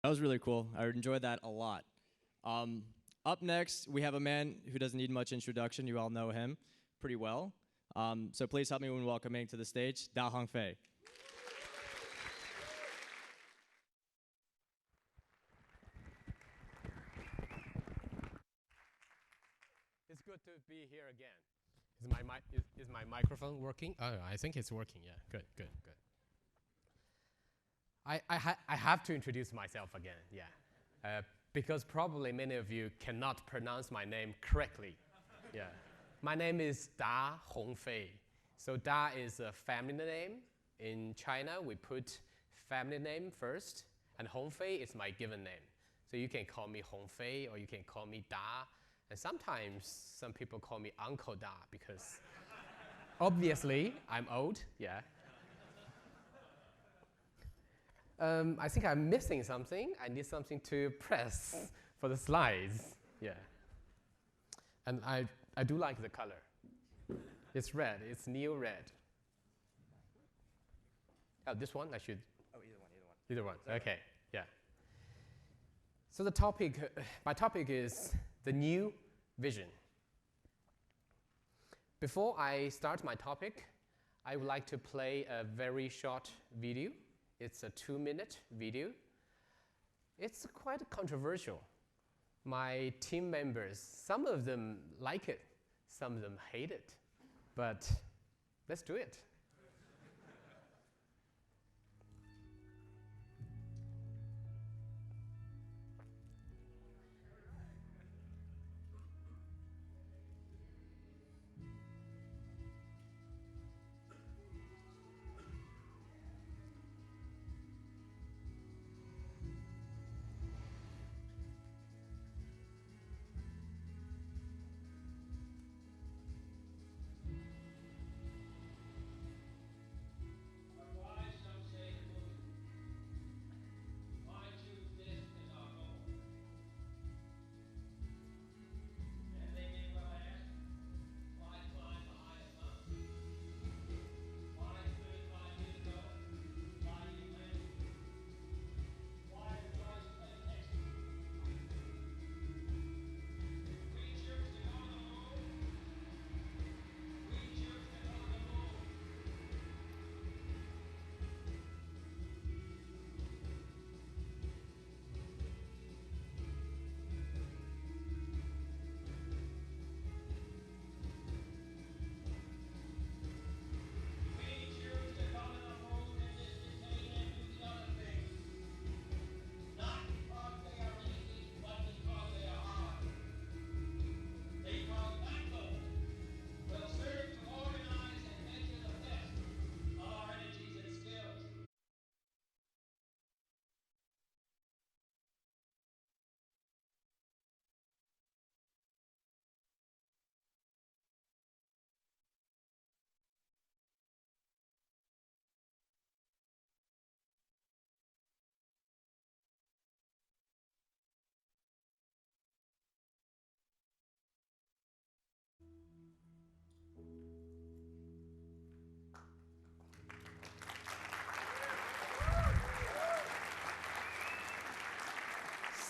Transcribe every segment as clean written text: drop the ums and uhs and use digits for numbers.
That was really cool. I enjoyed that a lot. Up next, we have a man who doesn't need much introduction. You all know him pretty well. So please help me when welcoming to the stage, Hongfei. It's good to be here again. Is my microphone working? Oh, I think it's working. Yeah, good. I have to introduce myself again. Yeah, because probably many of you cannot pronounce my name correctly. Yeah, my name is Hongfei. So Da is a family name. In China, we put family name first, and Hongfei is my given name. So you can call me Hongfei, or you can call me Da. And sometimes some people call me Uncle Da because obviously I'm old, yeah. I think I'm missing something. I need something to press for the slides, yeah. And I do like the color. It's red, it's neo red. Oh, this one I should? Oh, either one. Okay, yeah. So the topic, my topic is the new vision. Before I start my topic, I would like to play a very short video. It's a 2-minute video. It's quite controversial. My team members, some of them like it, some of them hate it, but let's do it.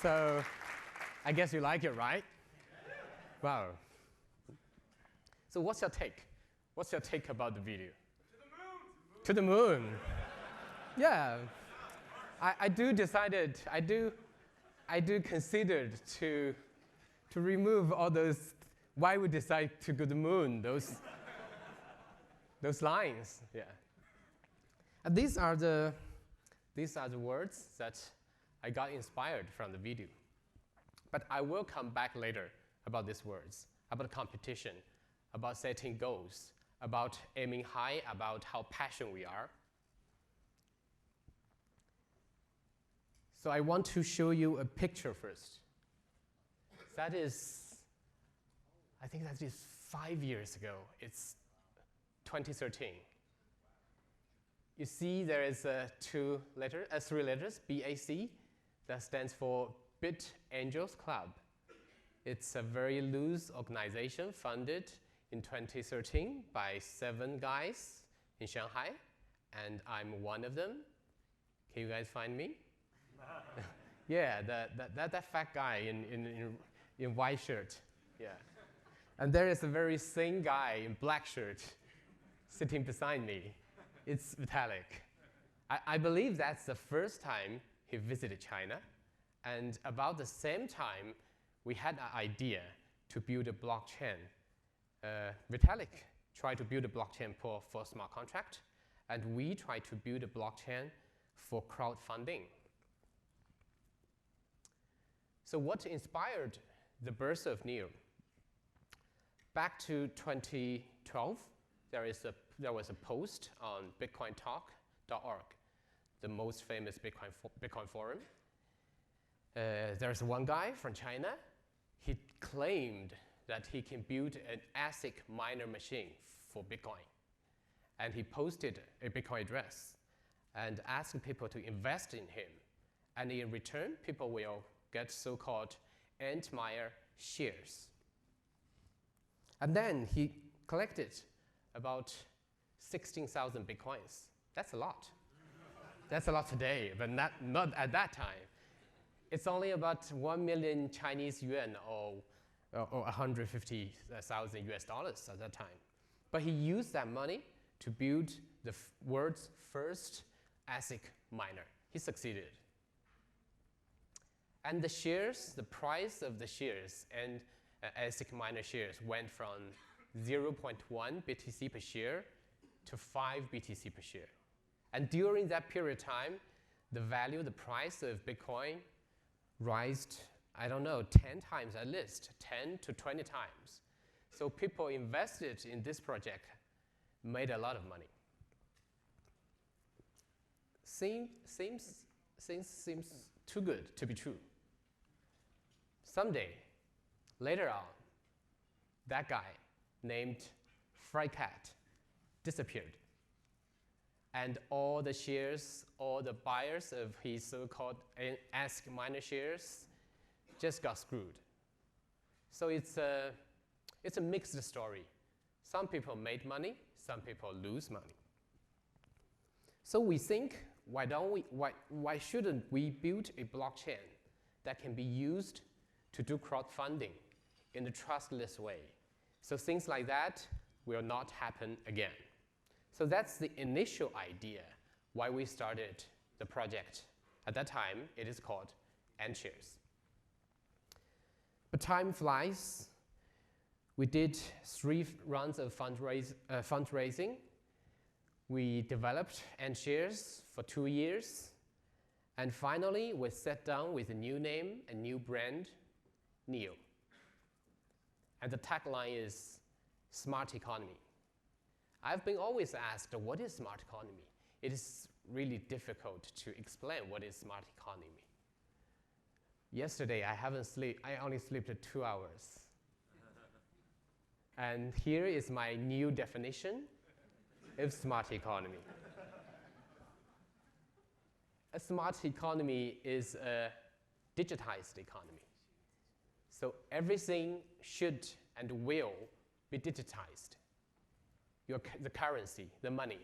So I guess you like it, right? Wow. So what's your take? What's your take about the video? To the moon. To the moon. Yeah. I do consider to remove all those why we decide to go to the moon, those lines. Yeah. And these are the words that I got inspired from the video. But I will come back later about these words, about competition, about setting goals, about aiming high, about how passionate we are. So I want to show you a picture first. That is, I think that is 5 years ago. It's 2013. You see there is three letters, BAC, that stands for Bit Angels Club. It's a very loose organization funded in 2013 by 7 guys in Shanghai, and I'm one of them. Can you guys find me? Yeah, that fat guy in white shirt. Yeah. And there is a very thin guy in black shirt sitting beside me. It's Vitalik. I believe that's the first time he visited China. And about the same time, we had an idea to build a blockchain. Vitalik tried to build a blockchain for smart contract, and we tried to build a blockchain for crowdfunding. So what inspired the birth of NEO? Back to 2012, there was a post on bitcointalk.org, the most famous Bitcoin forum. There's one guy from China. He claimed that he can build an ASIC miner machine for Bitcoin. And he posted a Bitcoin address and asked people to invest in him. And in return, people will get so-called Antmeyer shares. And then he collected about 16,000 Bitcoins. That's a lot. That's a lot today, but not at that time. It's only about 1 million Chinese yuan or 150,000 US dollars at that time. But he used that money to build the world's first ASIC miner. He succeeded. And the shares, the price of the shares and ASIC miner shares went from 0.1 BTC per share to 5 BTC per share. And during that period of time, the value, the price of Bitcoin rised, I don't know, 10 times at least, 10 to 20 times. So people invested in this project, made a lot of money. Seems too good to be true. Someday, later on, that guy named Frycat disappeared. And all the shares, all the buyers of his so-called ASIC miner shares just got screwed. So it's a mixed story. Some people made money, some people lose money. So we think, why shouldn't we build a blockchain that can be used to do crowdfunding in a trustless way? So things like that will not happen again. So that's the initial idea why we started the project. At that time, it is called AntShares. But time flies. We did 3 rounds of fundraising. We developed AntShares for 2 years. And finally, we sat down with a new name, a new brand, NEO. And the tagline is smart economy. I've been always asked, what is smart economy? It is really difficult to explain what is smart economy. Yesterday, I only slept 2 hours. And here is my new definition of smart economy. A smart economy is a digitized economy. So everything should and will be digitized. The currency, the money,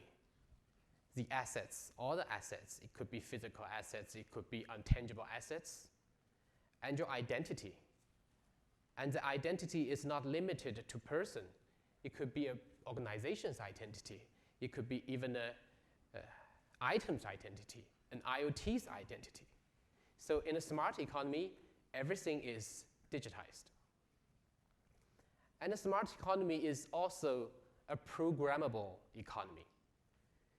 the assets, all the assets. It could be physical assets, it could be intangible assets, and your identity. And the identity is not limited to person. It could be an organization's identity. It could be even an item's identity, an IoT's identity. So in a smart economy, everything is digitized. And a smart economy is also a programmable economy.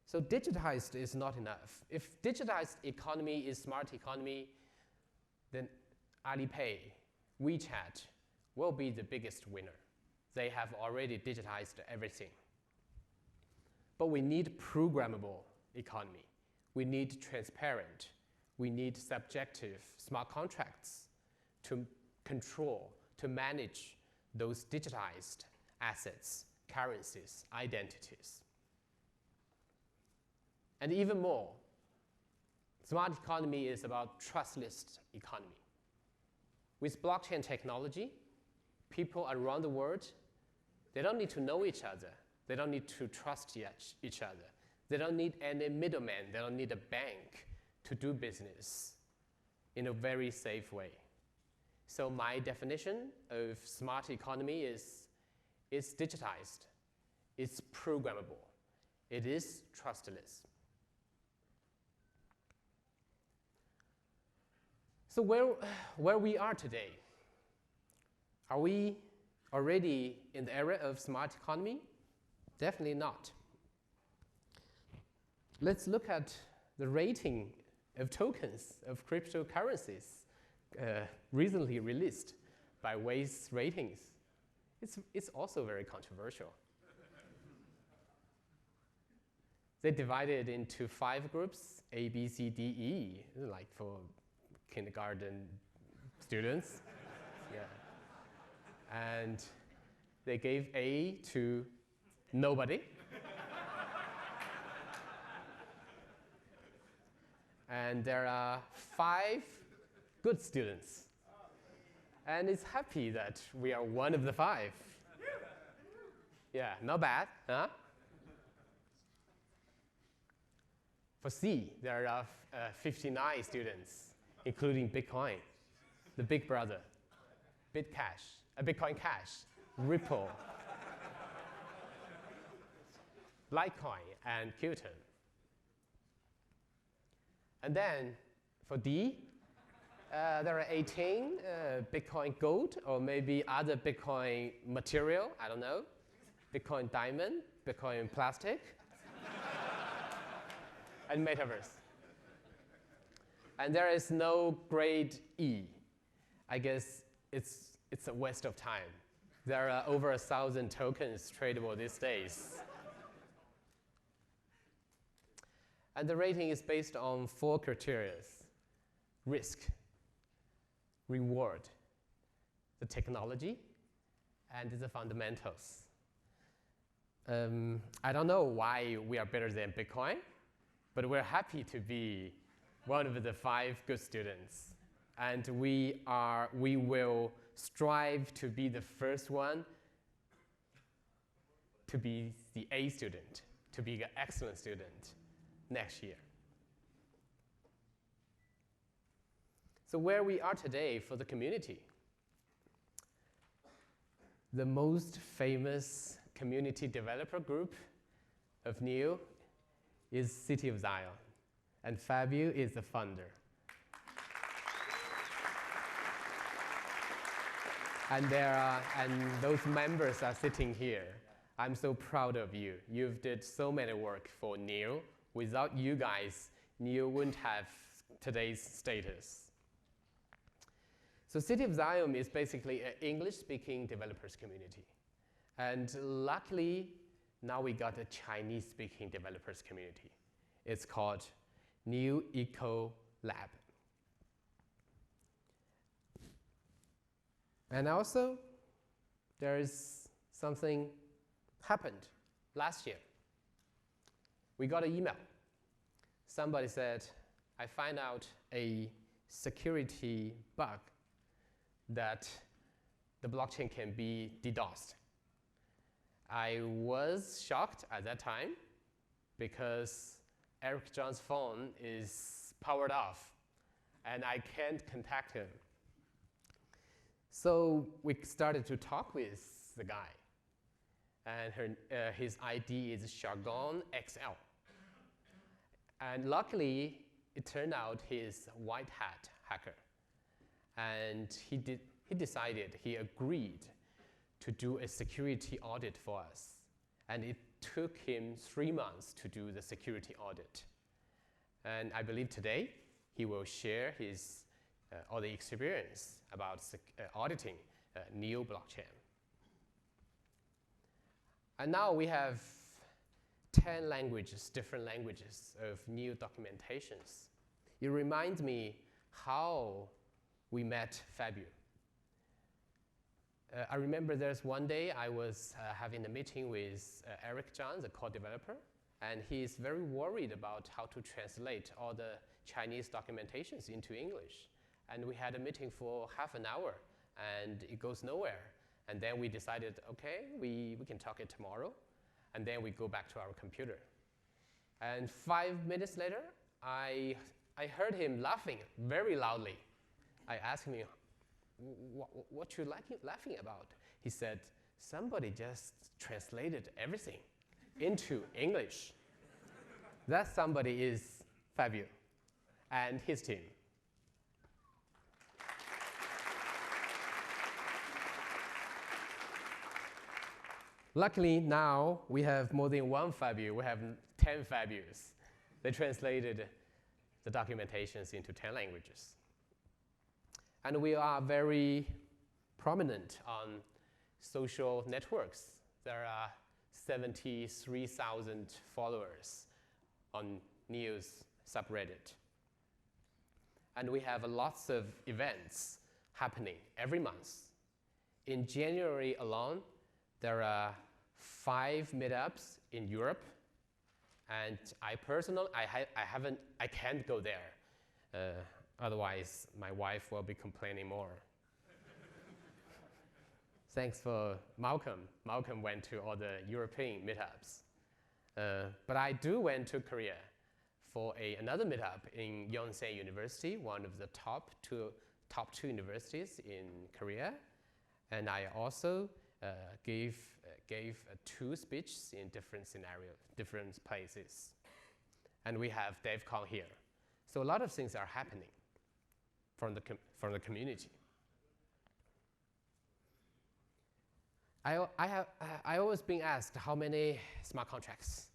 So digitized is not enough. If digitized economy is smart economy, then Alipay, WeChat will be the biggest winner. They have already digitized everything. But we need programmable economy. We need transparent. We need subjective smart contracts to control, to manage those digitized assets, currencies, identities. And even more, smart economy is about trustless economy. With blockchain technology, people around the world, they don't need to know each other. They don't need to trust each other. They don't need any middleman. They don't need a bank to do business. in a very safe way. So my definition of smart economy is it's digitized, it's programmable, it is trustless. So where we are today, are we already in the era of smart economy? Definitely not. Let's look at the rating of tokens of cryptocurrencies recently released by Waze Ratings. It's also very controversial. They divided into 5 groups, A, B, C, D, E, like for kindergarten students. Yeah. And they gave A to nobody. And there are 5 good students. And it's happy that we are one of the 5. Yeah, not bad, huh? For C, there are 59 students, including Bitcoin, the big brother, Bitcoin Cash, Ripple, Litecoin, and Qtum. And then for D, there are 18 Bitcoin Gold, or maybe other Bitcoin material, I don't know, Bitcoin Diamond, Bitcoin Plastic, and Metaverse. And there is no grade E. I guess it's a waste of time. There are over 1,000 tokens tradable these days. And the rating is based on 4 criteria: risk, reward, the technology, and the fundamentals. I don't know why we are better than Bitcoin, but we're happy to be one of the 5 good students. And we will strive to be the first one to be the A student, to be an excellent student next year. So where we are today for the community, the most famous community developer group of NEO is City of Zion, and Fabio is the founder. And those members are sitting here. I'm so proud of you. You've did so many work for NEO. Without you guys, NEO wouldn't have today's status. So City of Zion is basically an English-speaking developers community. And luckily, now we got a Chinese-speaking developers community. It's called New Eco Lab. And also, there is something happened last year. We got an email. Somebody said, I find out a security bug that the blockchain can be DDoSed. I was shocked at that time because Eric John's phone is powered off and I can't contact him. So we started to talk with the guy. And his ID is Jargon XL. And luckily, it turned out he's a white hat hacker. And he agreed to do a security audit for us. And it took him 3 months to do the security audit. And I believe today, he will share his all the experience about auditing NEO blockchain. And now we have 10 languages, different languages of NEO documentations. It reminds me how we met Fabio. I remember there's one day I was having a meeting with Eric John, the core developer, and he's very worried about how to translate all the Chinese documentations into English. And we had a meeting for half an hour, and it goes nowhere. And then we decided, okay, we can talk it tomorrow. And then we go back to our computer. And 5 minutes later, I I heard him laughing very loudly. I asked him, what you laughing about? He said, somebody just translated everything into English. That somebody is Fabio and his team. Luckily, now we have more than one Fabio. We have 10 Fabios. They translated the documentations into 10 languages. And we are very prominent on social networks. There are 73,000 followers on news subreddit. And we have lots of events happening every month. In January alone, there are 5 meetups in Europe, and I personally, I can't go there. Otherwise, my wife will be complaining more. Thanks for Malcolm. Malcolm went to all the European meetups. But I went to Korea for another meetup in Yonsei University, one of the top two universities in Korea. And I also gave 2 speeches in different scenarios, different places. And we have DevCon here. So a lot of things are happening from the community. I always been asked how many smart contracts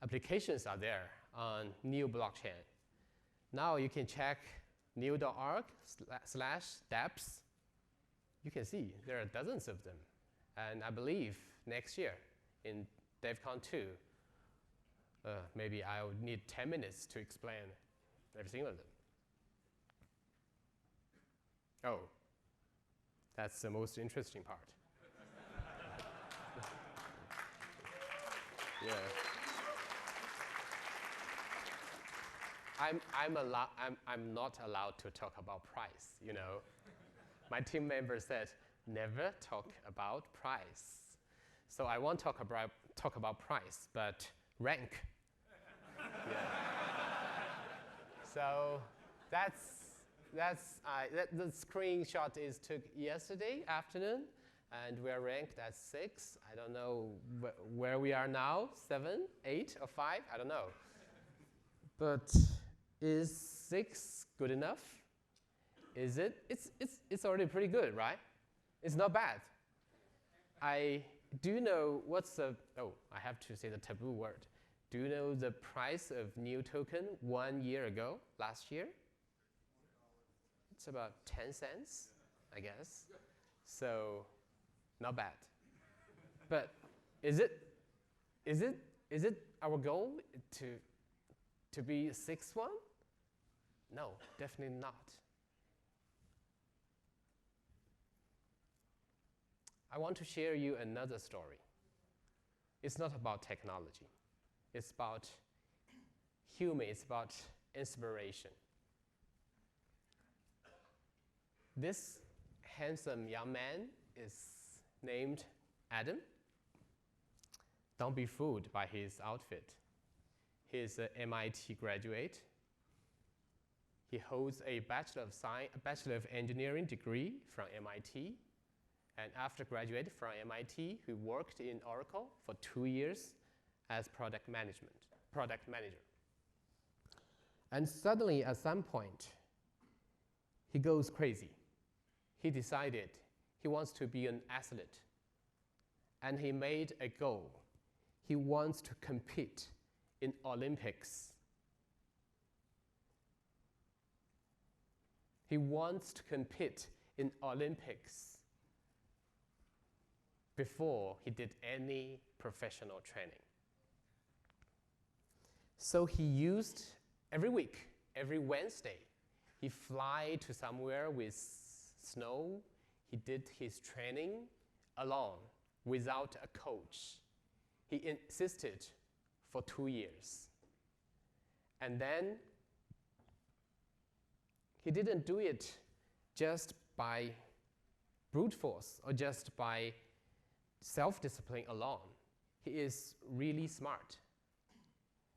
applications are there on new blockchain. Now you can check new.org/dApps. You can see there are dozens of them. And I believe next year in DevCon 2, maybe I'll need 10 minutes to explain every single of them. Oh, that's the most interesting part. Yeah. I'm not allowed to talk about price, you know. My team member said, never talk about price. So I won't talk about price, but rank. Yeah. So the screenshot is took yesterday afternoon, and we're ranked at 6. I don't know where we are now, 7, 8, or 5, I don't know. But is 6 good enough? Is it? It's already pretty good, right? It's not bad. I do know what's the, I have to say the taboo word. Do you know the price of new token 1 year ago, last year? It's about 10 cents, I guess. So, not bad. But is it our goal to be a 6th one? No, definitely not. I want to share you another story. It's not about technology. It's about human, it's about inspiration. This handsome young man is named Adam. Don't be fooled by his outfit. He's an MIT graduate. He holds a Bachelor of Engineering degree from MIT. And after graduating from MIT, he worked in Oracle for 2 years as product manager. And suddenly, at some point, he goes crazy. He decided he wants to be an athlete. And he made a goal. He wants to compete in Olympics. He wants to compete in Olympics before he did any professional training. So he used every week, every Wednesday, he fly to somewhere with snow. He did his training alone without a coach. He insisted for 2 years. And then he didn't do it just by brute force or just by self-discipline alone. He is really smart.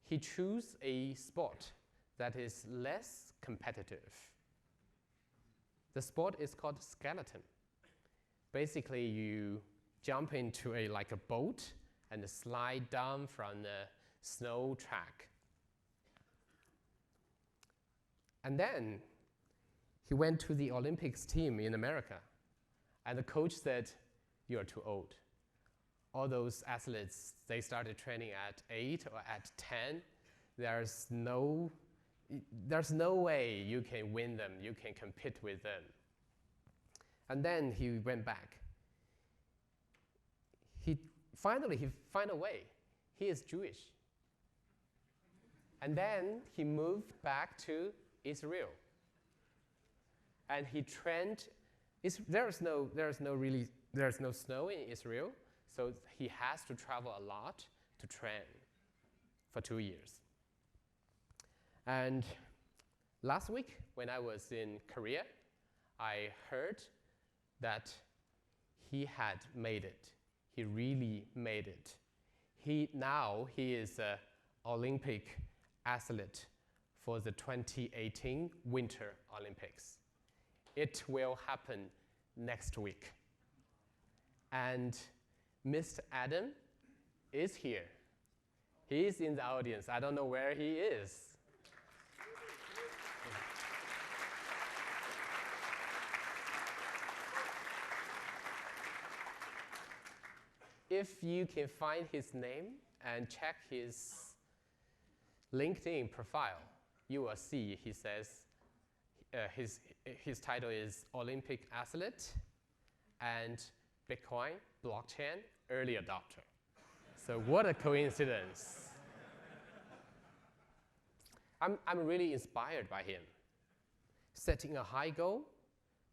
He chose a sport that is less competitive. The sport is called skeleton. Basically, you jump into like a boat and slide down from the snow track. And then he went to the Olympics team in America, and the coach said, "You're too old." All those athletes, they started training at 8 or at 10. There's no way you can win them, you can compete with them. And then he went back. He found a way. He is Jewish. And then he moved back to Israel. And he trained. There's no snow in Israel, so he has to travel a lot to train for 2 years. And last week, when I was in Korea, I heard that he had made it. He really made it. Now he is an Olympic athlete for the 2018 Winter Olympics. It will happen next week. And Mr. Adam is here. He is in the audience. I don't know where he is. If you can find his name and check his LinkedIn profile, you will see he says his title is Olympic athlete and Bitcoin blockchain early adopter. So what a coincidence. I'm really inspired by him. Setting a high goal,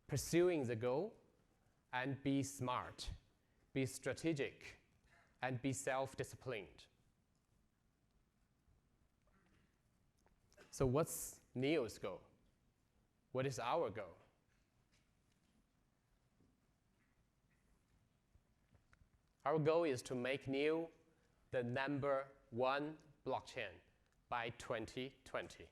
pursuing the goal, and be smart, be strategic, and be self-disciplined. So what's Neo's goal? What is our goal? Our goal is to make Neo the #1 blockchain by 2020.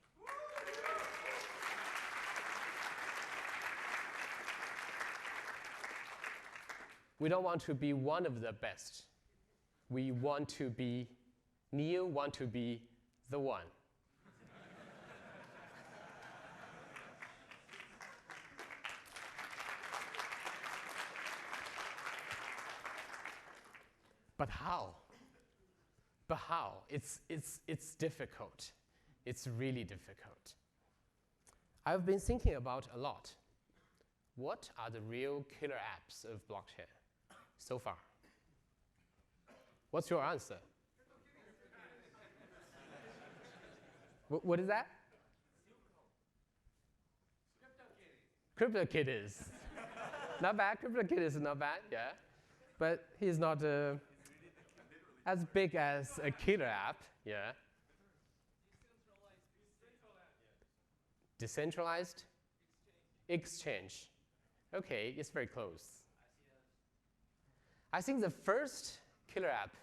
We don't want to be one of the best. We want to be, Neo want to be the one. But how? But how? It's difficult. It's really difficult. I've been thinking about a lot. What are the real killer apps of blockchain so far? What's your answer? What is that? CryptoKitties. Not bad. CryptoKitties is not bad, yeah. But he's not as big as a killer app, yeah. Decentralized exchange. Okay, it's very close. I think the first killer app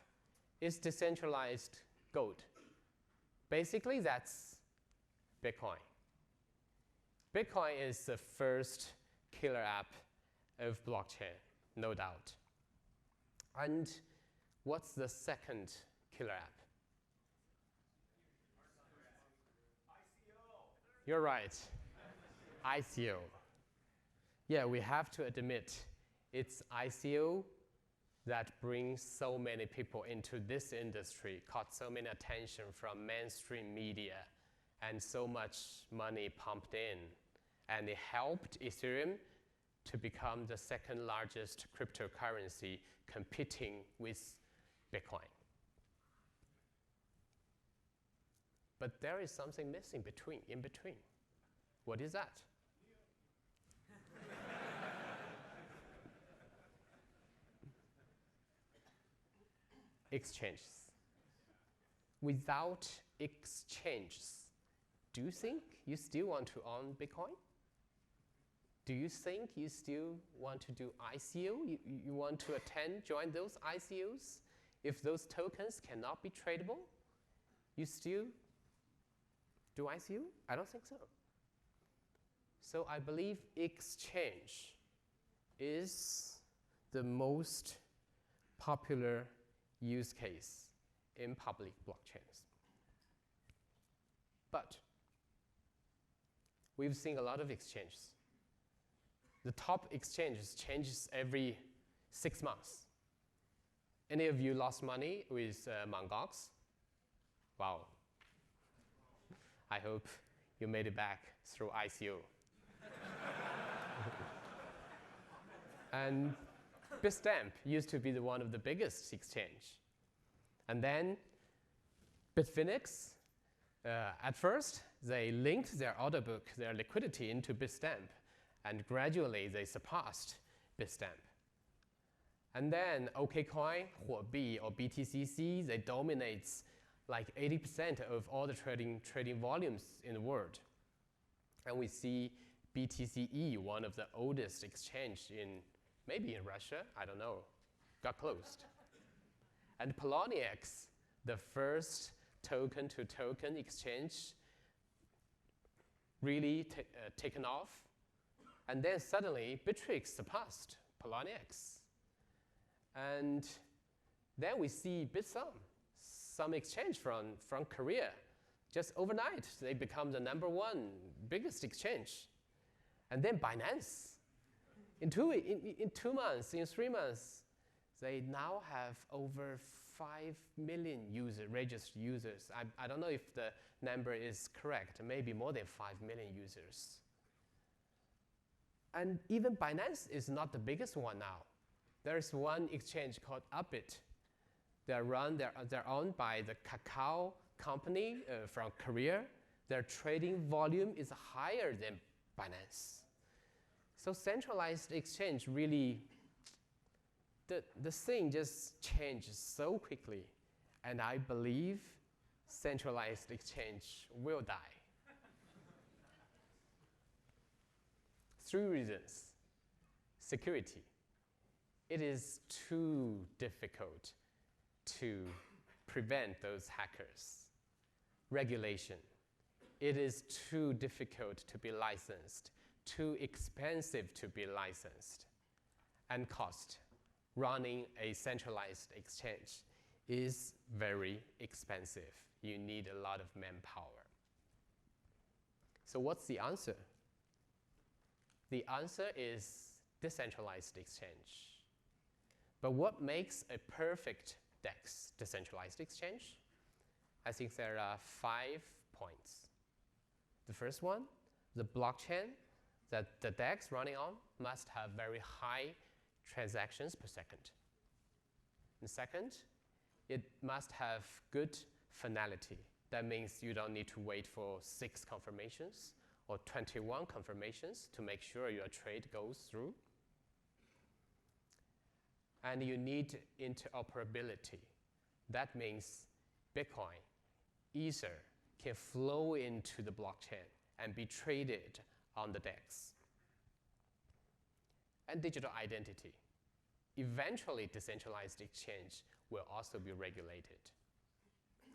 is decentralized gold. Basically, that's Bitcoin. Bitcoin is the first killer app of blockchain, no doubt. And what's the second killer app? You're right. ICO. Yeah, we have to admit, it's ICO that brings so many people into this industry, caught so many attention from mainstream media, and so much money pumped in. And it helped Ethereum to become the second largest cryptocurrency competing with Bitcoin. But there is something missing in between. What is that? Exchanges. Without exchanges, do you think you still want to own Bitcoin? Do you think you still want to do ICO? You want to join those ICOs? If those tokens cannot be tradable, you still Do ICO? I don't think so. So I believe exchange is the most popular use case in public blockchains. But we've seen a lot of exchanges. The top exchanges changes every 6 months. Any of you lost money with Mt. Gox? Wow. I hope you made it back through ICO. And Bitstamp used to be one of the biggest exchange. And then Bitfinex, at first, they linked their order book, their liquidity into Bitstamp, and gradually they surpassed Bitstamp. And then OKCoin, Huobi, or BTCC, they dominate like 80% of all the trading volumes in the world. And we see BTCE, one of the oldest exchange maybe in Russia, I don't know, got closed. And Poloniex, the first token-to-token exchange, really taken off. And then suddenly, Bittrex surpassed Poloniex. And then we see Bitsum, some exchange from Korea. Just overnight, they become the #1 biggest exchange. And then Binance. In 2 months, in 3 months, they now have over 5 million registered users. I don't know if the number is correct, maybe more than 5 million users. And even Binance is not the biggest one now. There's one exchange called Upbit. They're owned by the Kakao company from Korea. Their trading volume is higher than Binance. So centralized exchange really, the thing just changes so quickly. And I believe centralized exchange will die. 3 reasons. Security. It is too difficult to prevent those hackers. Regulation. It is too difficult to be licensed, too expensive to be licensed. And cost. Running a centralized exchange is very expensive. You need a lot of manpower. So what's the answer? The answer is decentralized exchange. But what makes a perfect DEX, decentralized exchange? I think there are 5 points. The first one, the blockchain that the DEX running on must have very high transactions per second. And second, it must have good finality. That means you don't need to wait for 6 confirmations or 21 confirmations to make sure your trade goes through. And you need interoperability. That means Bitcoin, Ether can flow into the blockchain and be traded on the DEX. And digital identity. Eventually, decentralized exchange will also be regulated.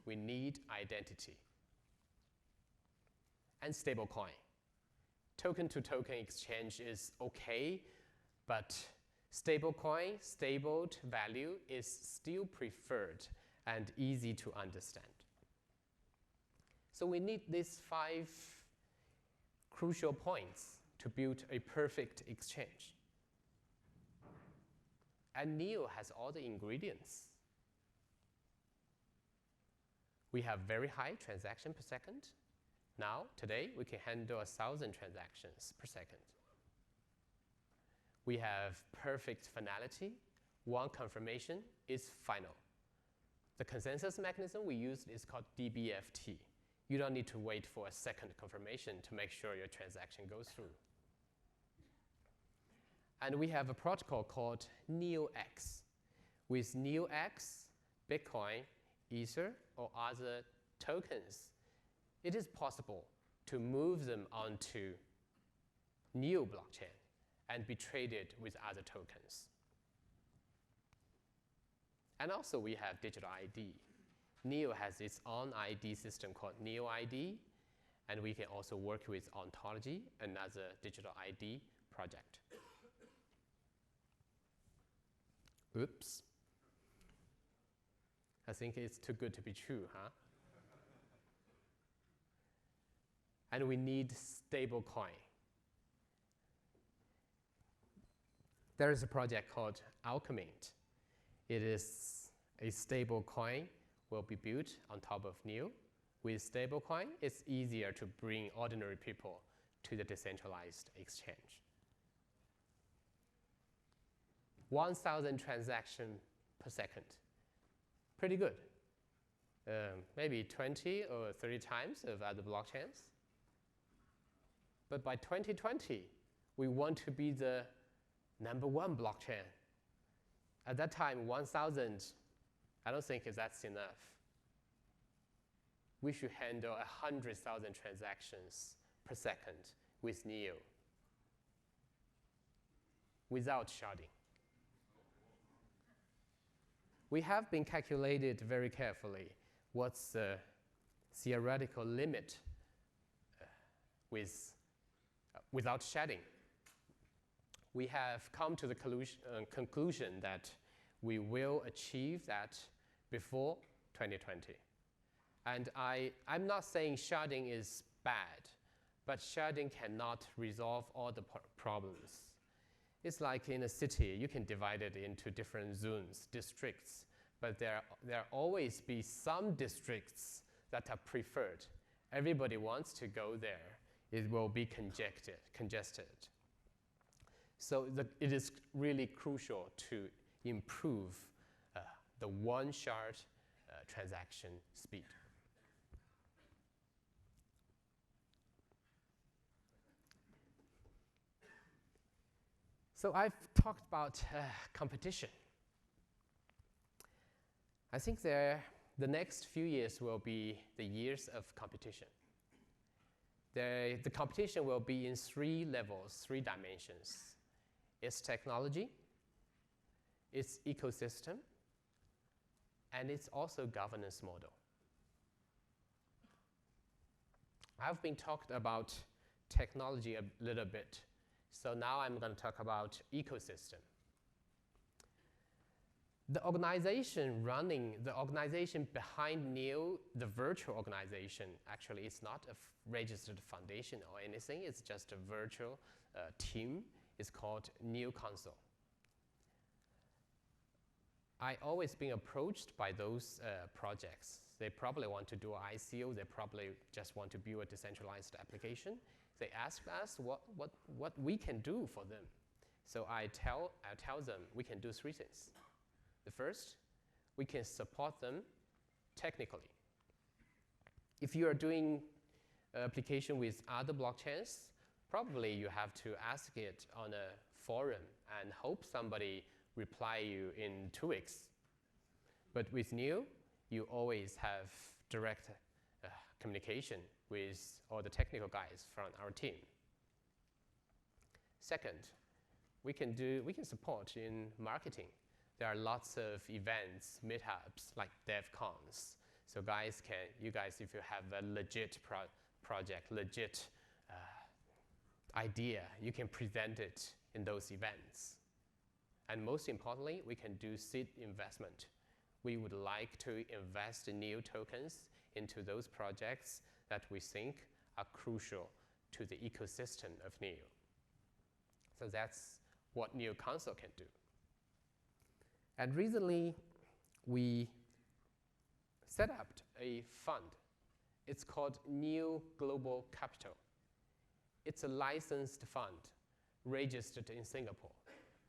We need identity. And stablecoin. Token-to-token exchange is okay, but stablecoin, stabled value is still preferred and easy to understand. So we need these 5 crucial points to build a perfect exchange. And NEO has all the ingredients. We have very high transaction per second. Now, today, we can handle 1,000 transactions per second. We have perfect finality. One confirmation is final. The consensus mechanism we used is called DBFT. You don't need to wait for a second confirmation to make sure your transaction goes through. And we have a protocol called NEOX. With NEOX, Bitcoin, Ether, or other tokens, it is possible to move them onto NEO blockchain and be traded with other tokens. And also we have digital ID. NEO has its own ID system called NEO ID, And we can also work with ontology, another digital ID project. Oops. I think it's too good to be true, huh? And we need stable coin. There is a project called Alchemint. It is a stable coin will be built on top of NEO. With stable coin, it's easier to bring ordinary people to the decentralized exchange. 1,000 transactions per second. Pretty good. Maybe 20 or 30 times of other blockchains. But by 2020, we want to be the #1 blockchain. At that time, 1,000, I don't think that's enough. We should handle 100,000 transactions per second with NEO without sharding. We have been calculated very carefully what's the theoretical limit without shedding. We have come to the conclusion that we will achieve that before 2020. And I'm not saying sharding is bad, but sharding cannot resolve all the problems. It's like in a city, you can divide it into different zones, districts, but there always be some districts that are preferred. Everybody wants to go there. It will be congested. So it is really crucial to improve the one shard transaction speed. So I've talked about competition. I think the next few years will be the years of competition. The competition will be in 3 levels, 3 dimensions. It's technology, it's ecosystem, and it's also governance model. I've been talked about technology a little bit, so now I'm going to talk about ecosystem. The organization behind NEO, the virtual organization, actually it's not a registered foundation or anything, it's just a virtual team. It's called NEO Council. I always been approached by those projects. They probably want to do ICO, they probably just want to build a decentralized application. They ask us what we can do for them. So I tell them we can do 3 things. The first, we can support them technically. If you are doing application with other blockchains, probably you have to ask it on a forum and hope somebody reply you in 2 weeks. But with NEO, you always have direct communication with all the technical guys from our team. Second, we can support in marketing. There are lots of events, meetups, like DevCons. So you guys, if you have a legit project, legit idea, you can present it in those events. And most importantly, we can do seed investment. We would like to invest in NEO tokens into those projects that we think are crucial to the ecosystem of NEO. So that's what NEO Council can do. And recently, we set up a fund. It's called NEO Global Capital. It's a licensed fund registered in Singapore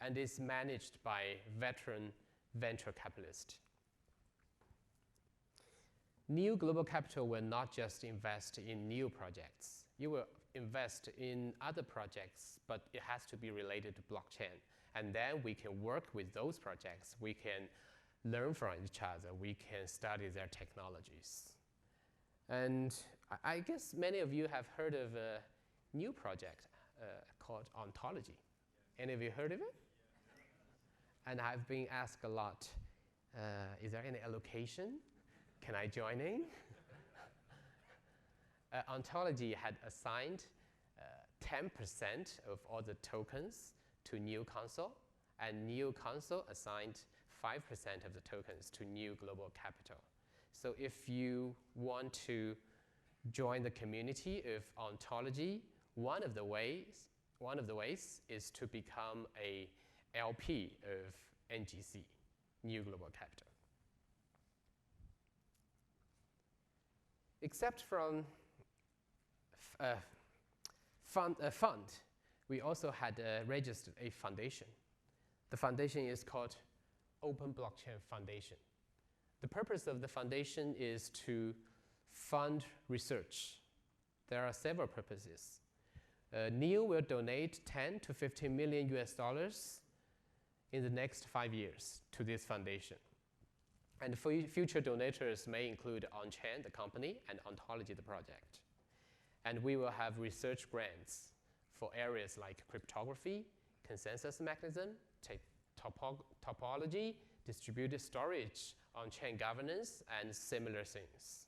and is managed by veteran venture capitalists. NEO Global Capital will not just invest in NEO projects. You will invest in other projects, but it has to be related to blockchain. And then we can work with those projects. We can learn from each other. We can study their technologies. And I guess many of you have heard of a new project called Ontology. Any of you heard of it? And I've been asked a lot, is there any allocation? Can I join in? Ontology had assigned 10% of all the tokens to New Council, and New Council assigned 5% of the tokens to New Global Capital. So if you want to join the community of ontology, one of the ways is to become a LP of NGC, New Global Capital. Except from fund, we also had registered a foundation. The foundation is called Open Blockchain Foundation. The purpose of the foundation is to fund research. There are several purposes. NEO will donate 10 to 15 million US dollars in the next 5 years to this foundation. And future donors may include OnChain, the company, and Ontology, the project. And we will have research grants for areas like cryptography, consensus mechanism, topology, distributed storage, on-chain governance, and similar things.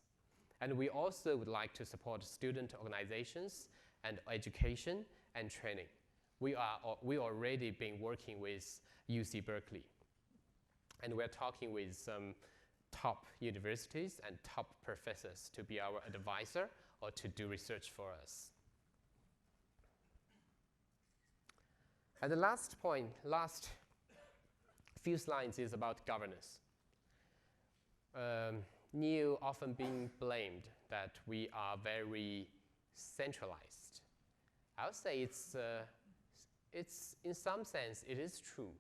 And we also would like to support student organizations and education and training. We already been working with UC Berkeley. And we're talking with some top universities and top professors to be our advisor or to do research for us. And the last few slides is about governance. NEO often being blamed that we are very centralized. I would say it's in some sense, it is true.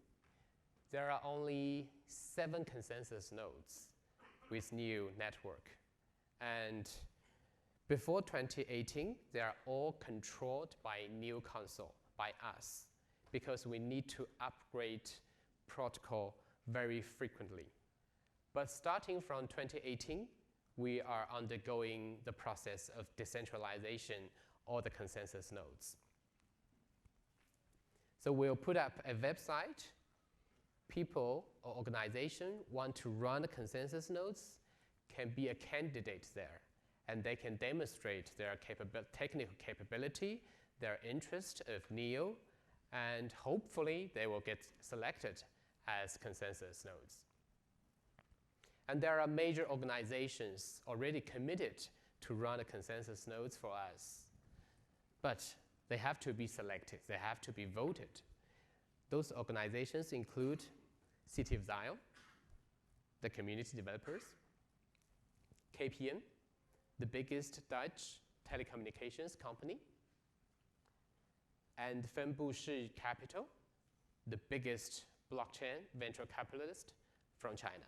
There are only 7 consensus nodes with NEO network. And before 2018, they are all controlled by NEO Council, by us, because we need to upgrade protocol very frequently. But starting from 2018, we are undergoing the process of decentralization of the consensus nodes. So we'll put up a website. People or organization want to run the consensus nodes can be a candidate there, and they can demonstrate their technical capability, their interest of NEO, and hopefully they will get selected as consensus nodes. And there are major organizations already committed to run the consensus nodes for us. But they have to be selected. They have to be voted. Those organizations include City of Zion, the community developers, KPN, the biggest Dutch telecommunications company, and Fenbushi Capital, the biggest blockchain venture capitalist from China.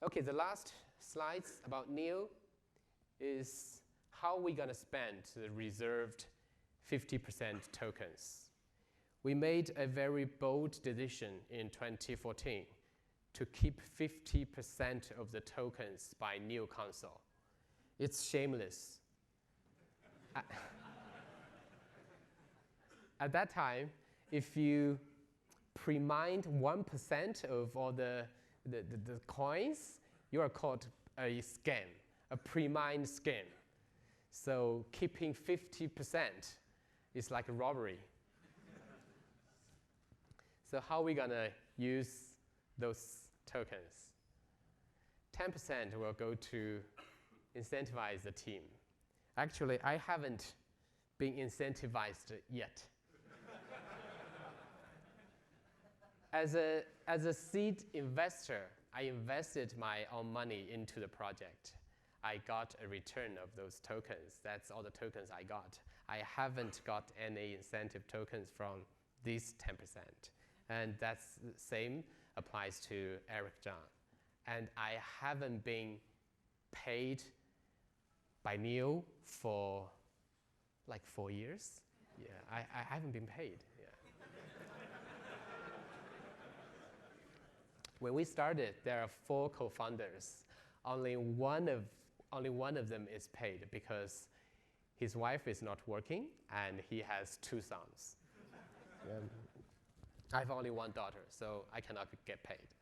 Okay, the last slides about NEO is how we're going to spend the reserved 50% tokens. We made a very bold decision in 2014 to keep 50% of the tokens by NEO Council. It's shameless. At that time, if you pre-mined 1% of all the coins, you are called a scam, a pre-mined scam. So keeping 50% is like a robbery. So how are we going to use those tokens? 10% will go to incentivize the team. Actually, I haven't been incentivized yet. As a seed investor, I invested my own money into the project. I got a return of those tokens. That's all the tokens I got. I haven't got any incentive tokens from these 10%. And that's the same applies to Eric Zhang. And I haven't been paid by NEO for like 4 years. Yeah, I haven't been paid. Yeah. When we started, there are 4 co-founders. Only one of them is paid because his wife is not working and he has 2 sons. I have only 1 daughter, so I cannot get paid.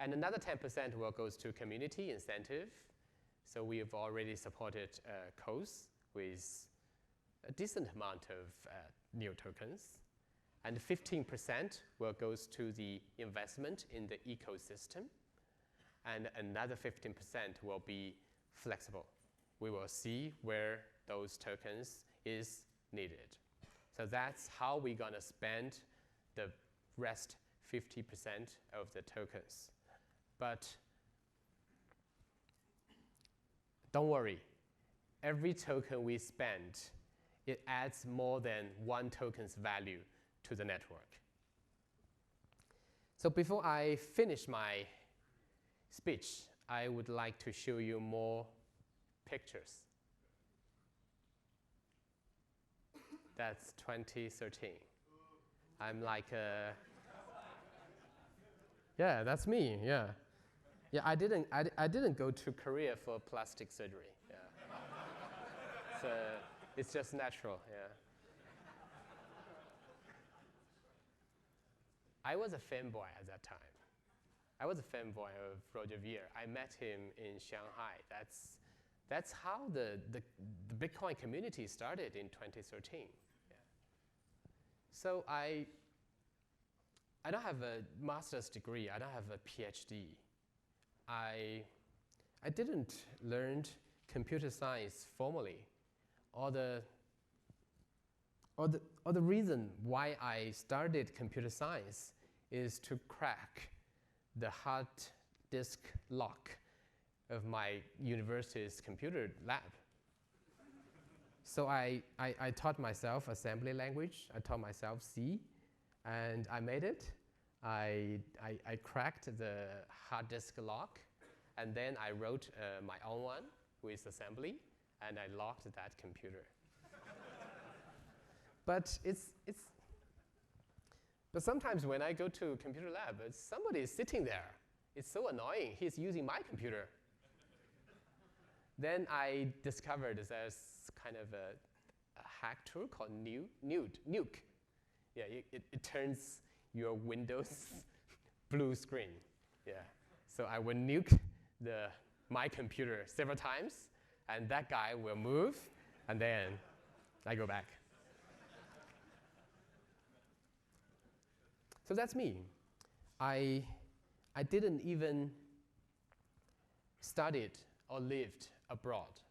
And another 10% will goes to community incentive. So we've already supported codes with a decent amount of new tokens. And 15% will goes to the investment in the ecosystem. And another 15% will be flexible. We will see where those tokens is needed. So that's how we're going to spend the rest 50% of the tokens. But don't worry. Every token we spend, it adds more than one token's value to the network. So before I finish my speech, I would like to show you more pictures. That's 2013. I'm like yeah, that's me, yeah. Yeah, I didn't go to Korea for plastic surgery, yeah. It's just natural, yeah. I was a fanboy at that time. I was a fanboy of Roger Ver. I met him in Shanghai. That's how the Bitcoin community started in 2013. Yeah. So I don't have a master's degree. I don't have a PhD. I didn't learn computer science formally. Or the reason why I started computer science is to crack the hard disk lock of my university's computer lab. So I taught myself assembly language. I taught myself C, and I made it. I cracked the hard disk lock, and then I wrote my own one with assembly, and I locked that computer. But but sometimes when I go to a computer lab, somebody is sitting there. It's so annoying. He's using my computer. Then I discovered there's kind of a hack tool called Nuke. Yeah, it turns your Windows blue screen. Yeah, so I will nuke my computer several times, and that guy will move, and then I go back. So that's me. I didn't even studied or lived abroad.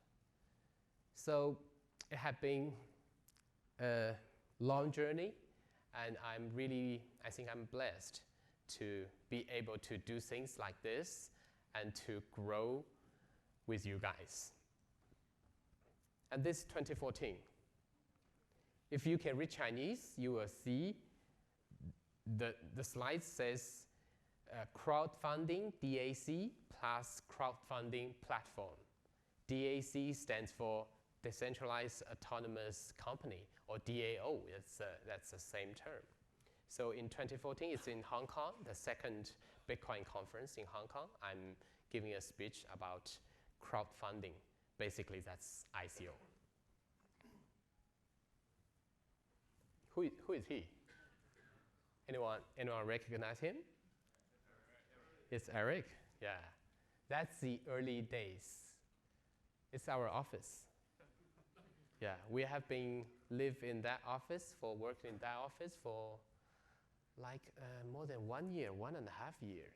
So it had been a long journey, and I think I'm blessed to be able to do things like this and to grow with you guys. And this 2014. If you can read Chinese, you will see the slide says crowdfunding, DAC, plus crowdfunding platform. DAC stands for Decentralized Autonomous Company, or DAO. That's the same term. So in 2014, it's in Hong Kong, the second Bitcoin conference in Hong Kong. I'm giving a speech about crowdfunding. Basically, that's ICO. Who is he? Anyone recognize him? It's Eric. Yeah, that's the early days. It's our office. Yeah, we have been working in that office for like more than 1 year, 1.5 years,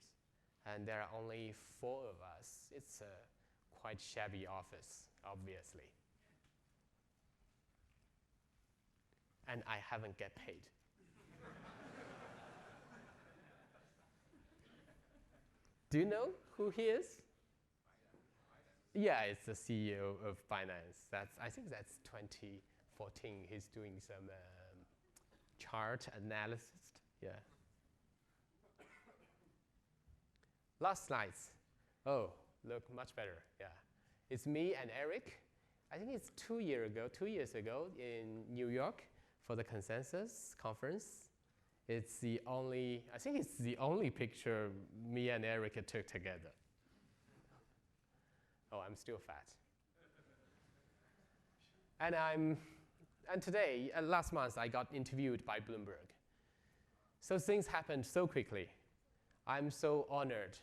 and there are only 4 of us. It's a quite shabby office, obviously, and I haven't get paid. Do you know who he is? Yeah, it's the CEO of Binance. I think that's 2014. He's doing some chart analysis. Yeah. Last slides. Oh, look much better. Yeah, it's me and Eric. I think it's 2 years ago in New York for the Consensus Conference. I think it's the only picture me and Eric took together. Oh, I'm still fat. And today, last month, I got interviewed by Bloomberg. So things happened so quickly. I'm so honored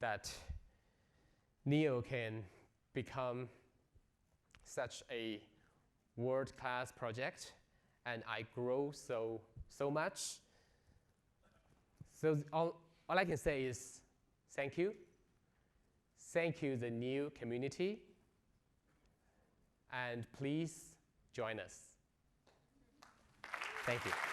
that Neo can become such a world-class project, and I grow so much. So all I can say is thank you. Thank you, the Neo community. And please join us. Thank you.